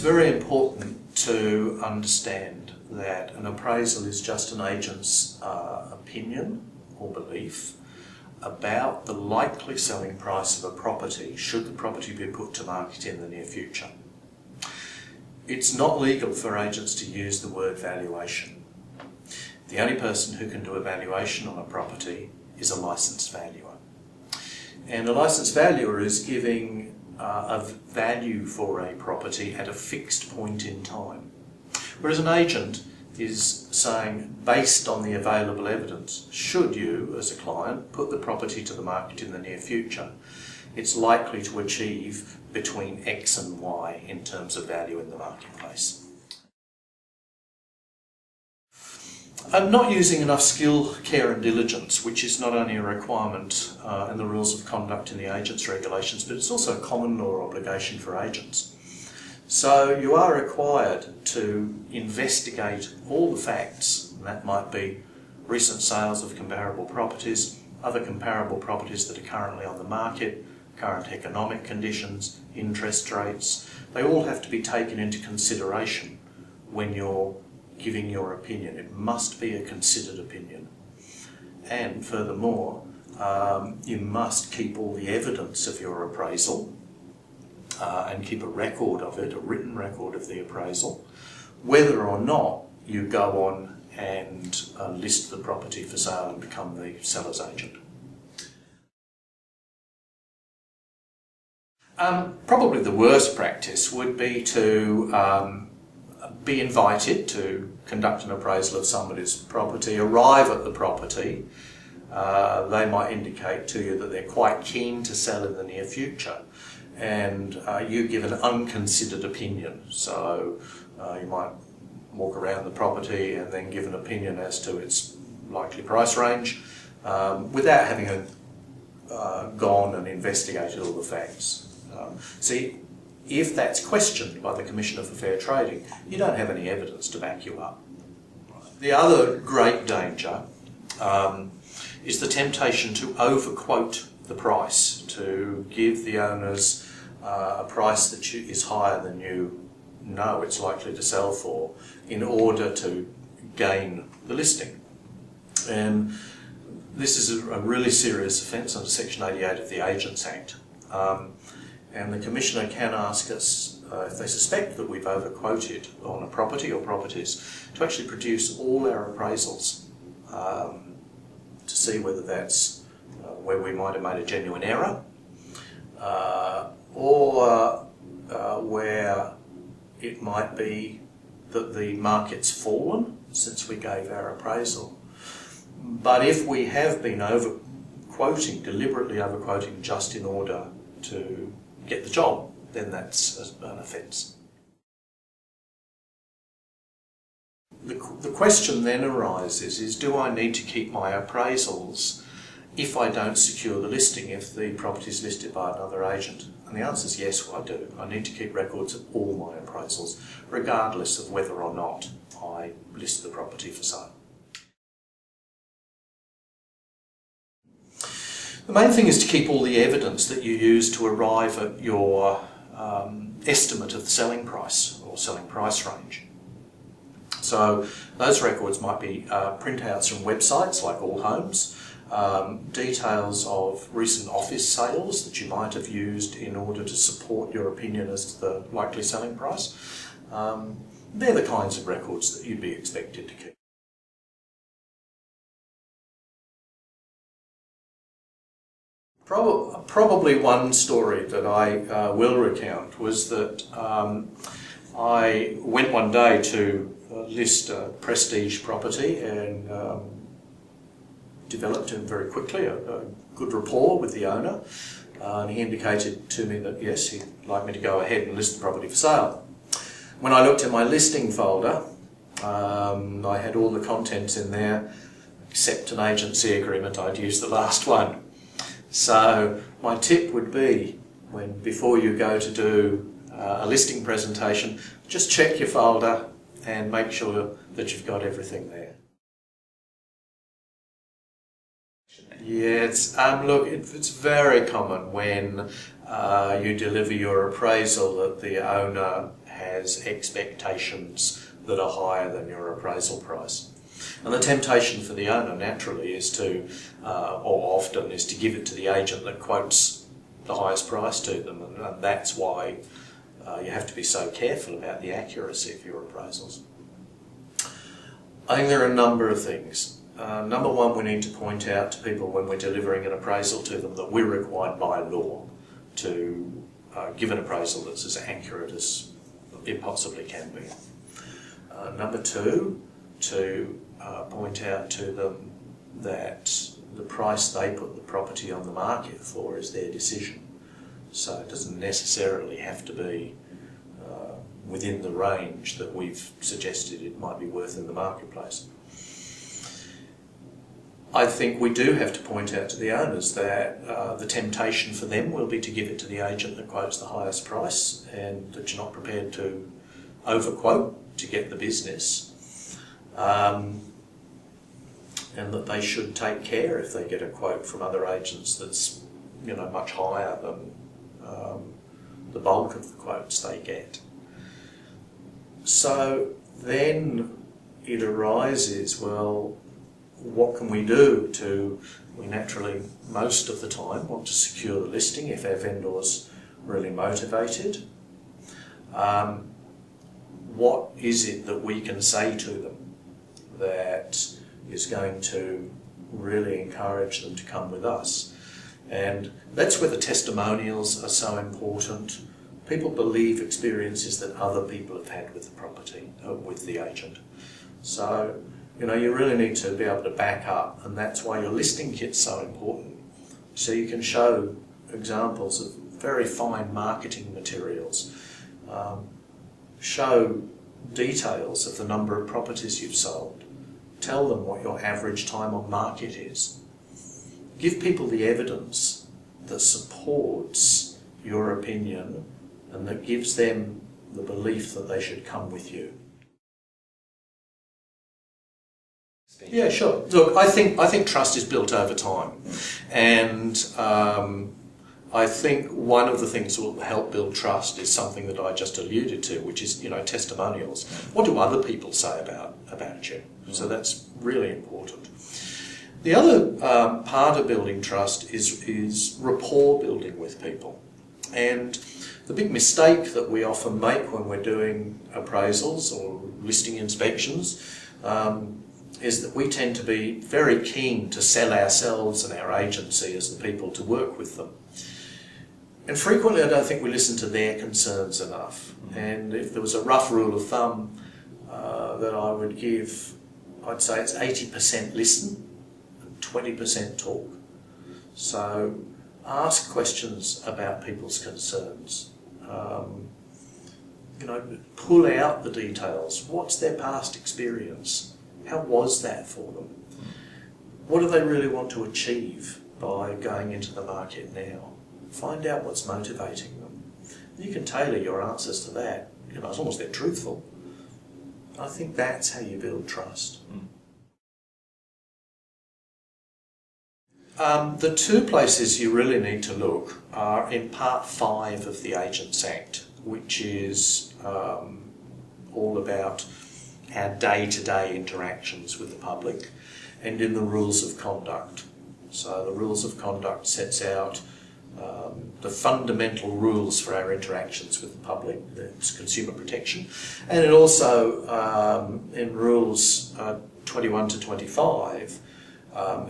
very important to understand that an appraisal is just an agent's opinion or belief about the likely selling price of a property should the property be put to market in the near future. It's not legal for agents to use the word valuation. The only person who can do a valuation on a property is a licensed valuer. And a licensed valuer is giving a value for a property at a fixed point in time. Whereas an agent is saying, based on the available evidence, should you, as a client, put the property to the market in the near future, it's likely to achieve between X and Y in terms of value in the marketplace. Not using enough skill, care and diligence, which is not only a requirement in the rules of conduct in the agents regulations, but it's also a common law obligation for agents. So you are required to investigate all the facts, and that might be recent sales of comparable properties, other comparable properties that are currently on the market, current economic conditions, interest rates. They all have to be taken into consideration when you're giving your opinion. It must be a considered opinion. And furthermore, you must keep all the evidence of your appraisal and keep a record of it, a written record of the appraisal, whether or not you go on and list the property for sale and become the seller's agent. Probably the worst practice would be to be invited to conduct an appraisal of somebody's property, arrive at the property. They might indicate to you that they're quite keen to sell in the near future, and you give an unconsidered opinion. So you might walk around the property and then give an opinion as to its likely price range without having gone and investigated all the facts. See, if that's questioned by the Commissioner for Fair Trading, you don't have any evidence to back you up. The other great danger is the temptation to overquote the price, to give the owners a price that is higher than you know it's likely to sell for in order to gain the listing. And this is a really serious offence under Section 88 of the Agents Act. And the Commissioner can ask us, if they suspect that we've overquoted on a property or properties, to actually produce all our appraisals to see whether that's where we might have made a genuine error or where it might be that the market's fallen since we gave our appraisal. But if we have been overquoting, deliberately overquoting just in order to get the job, then that's an offence. The question then arises is, do I need to keep my appraisals if I don't secure the listing, if the property is listed by another agent? And the answer is yes, I do. I need to keep records of all my appraisals, regardless of whether or not I list the property for sale. The main thing is to keep all the evidence that you use to arrive at your estimate of the selling price or selling price range. So those records might be printouts from websites like All Homes, details of recent office sales that you might have used in order to support your opinion as to the likely selling price. They're the kinds of records that you'd be expected to keep. Probably one story that I will recount was that I went one day to list a prestige property and developed very quickly a good rapport with the owner. And he indicated to me that yes, he'd like me to go ahead and list the property for sale. When I looked at my listing folder, I had all the contents in there except an agency agreement. I'd used the last one. So my tip would be, before you go to do a listing presentation, just check your folder and make sure that you've got everything there. Yes, look, it's very common when you deliver your appraisal that the owner has expectations that are higher than your appraisal price. And the temptation for the owner naturally is to, or often is to give it to the agent that quotes the highest price to them, and that's why you have to be so careful about the accuracy of your appraisals. I think there are a number of things. Number one, we need to point out to people when we're delivering an appraisal to them that we're required by law to give an appraisal that's as accurate as it possibly can be. Number two, to point out to them that the price they put the property on the market for is their decision. So it doesn't necessarily have to be within the range that we've suggested it might be worth in the marketplace. I think we do have to point out to the owners that the temptation for them will be to give it to the agent that quotes the highest price, and that you're not prepared to overquote to get the business, and that they should take care if they get a quote from other agents that's, you know, much higher than the bulk of the quotes they get. So then it arises, well, what can we do we naturally, most of the time, want to secure the listing if our vendor's really motivated. What is it that we can say to them that is going to really encourage them to come with us? And that's where the testimonials are so important. People believe experiences that other people have had with the property, with the agent. So, you know, you really need to be able to back up, and that's why your listing kit's so important. So you can show examples of very fine marketing materials, show details of the number of properties you've sold, tell them what your average time on market is. Give people the evidence that supports your opinion and that gives them the belief that they should come with you. Yeah, sure. Look, I think trust is built over time, and I think one of the things that will help build trust is something that I just alluded to, which is, you know, testimonials. What do other people say about you? So that's really important. The other part of building trust is rapport building with people, and the big mistake that we often make when we're doing appraisals or listing inspections is that we tend to be very keen to sell ourselves and our agency as the people to work with them. And frequently I don't think we listen to their concerns enough. And if there was a rough rule of thumb that I would give, I'd say it's 80% listen and 20% talk. So ask questions about people's concerns. You know, pull out the details. What's their past experience? How was that for them? What do they really want to achieve by going into the market now? Find out what's motivating them. You can tailor your answers to that, you know, as long as they're truthful. I think that's how you build trust. The two places you really need to look are in Part 5 of the Agents Act, which is all about our day-to-day interactions with the public, and in the rules of conduct. So the rules of conduct sets out the fundamental rules for our interactions with the public, that's consumer protection, and it also, in rules 21 to 25,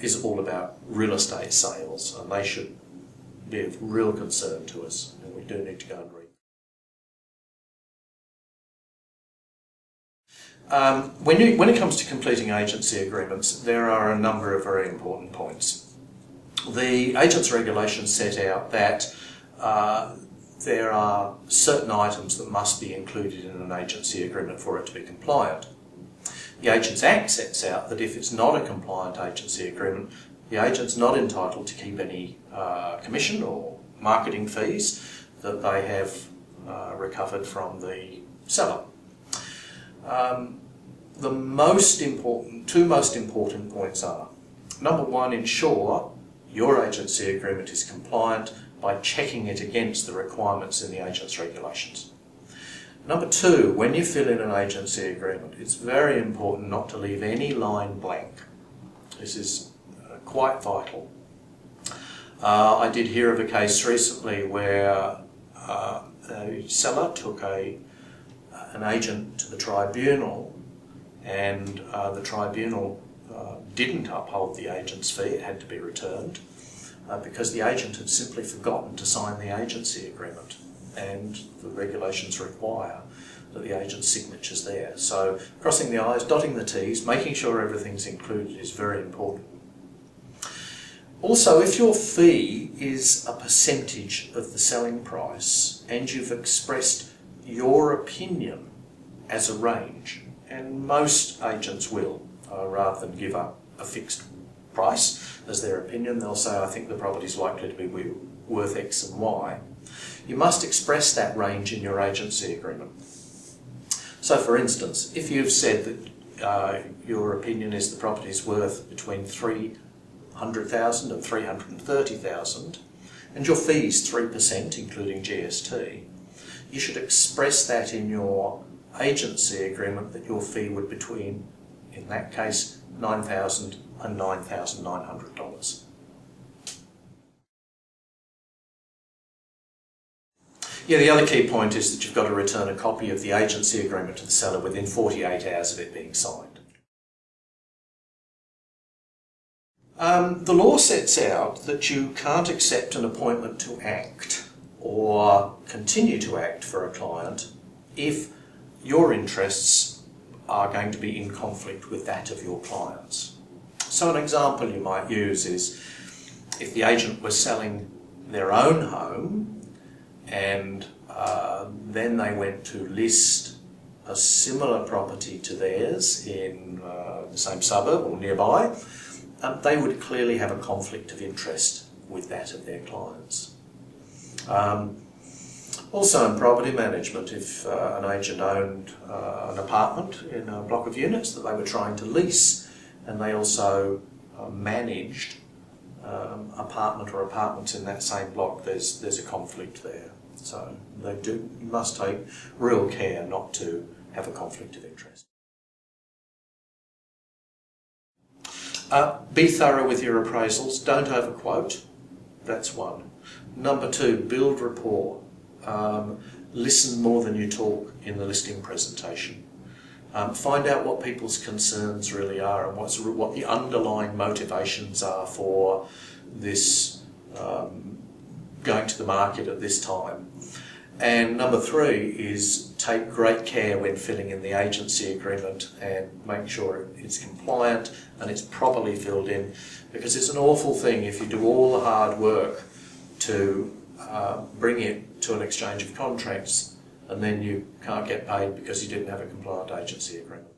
is all about real estate sales, and they should be of real concern to us, and we do need to go and read. When it comes to completing agency agreements, there are a number of very important points. The agents regulations set out that there are certain items that must be included in an agency agreement for it to be compliant. The Agents Act sets out that if it's not a compliant agency agreement, the agent's not entitled to keep any commission or marketing fees that they have recovered from the seller. The two most important points are, number one, ensure your agency agreement is compliant by checking it against the requirements in the agent's regulations. Number two, when you fill in an agency agreement, it's very important not to leave any line blank. This is quite vital. I did hear of a case recently where a seller took an agent to the tribunal, and the tribunal didn't uphold the agent's fee. It had to be returned because the agent had simply forgotten to sign the agency agreement, and the regulations require that the agent's signature's there. So crossing the I's, dotting the T's, making sure everything's included is very important. Also, if your fee is a percentage of the selling price and you've expressed your opinion as a range, and most agents will, rather than give up a fixed price as their opinion, they'll say, I think the property's likely to be worth X and Y. You must express that range in your agency agreement. So for instance, if you've said that your opinion is the property's worth between $300,000 and $330,000, and your fee is 3% including GST, you should express that in your agency agreement that your fee would be between, in that case, $9,000 and $9,900. Yeah, the other key point is that you've got to return a copy of the agency agreement to the seller within 48 hours of it being signed. The law sets out that you can't accept an appointment to act or continue to act for a client if your interests are going to be in conflict with that of your clients. So an example you might use is if the agent was selling their own home and then they went to list a similar property to theirs in the same suburb or nearby, they would clearly have a conflict of interest with that of their clients. Also in property management, if an agent owned an apartment in a block of units that they were trying to lease, and they also managed apartment or apartments in that same block, there's a conflict there. So you must take real care not to have a conflict of interest. Be thorough with your appraisals. Don't overquote. That's one. Number two, build rapport. Listen more than you talk in the listing presentation. Find out what people's concerns really are and what the underlying motivations are for this going to the market at this time. And number three is take great care when filling in the agency agreement and make sure it's compliant and it's properly filled in, because it's an awful thing if you do all the hard work to bring it to an exchange of contracts and then you can't get paid because you didn't have a compliant agency agreement.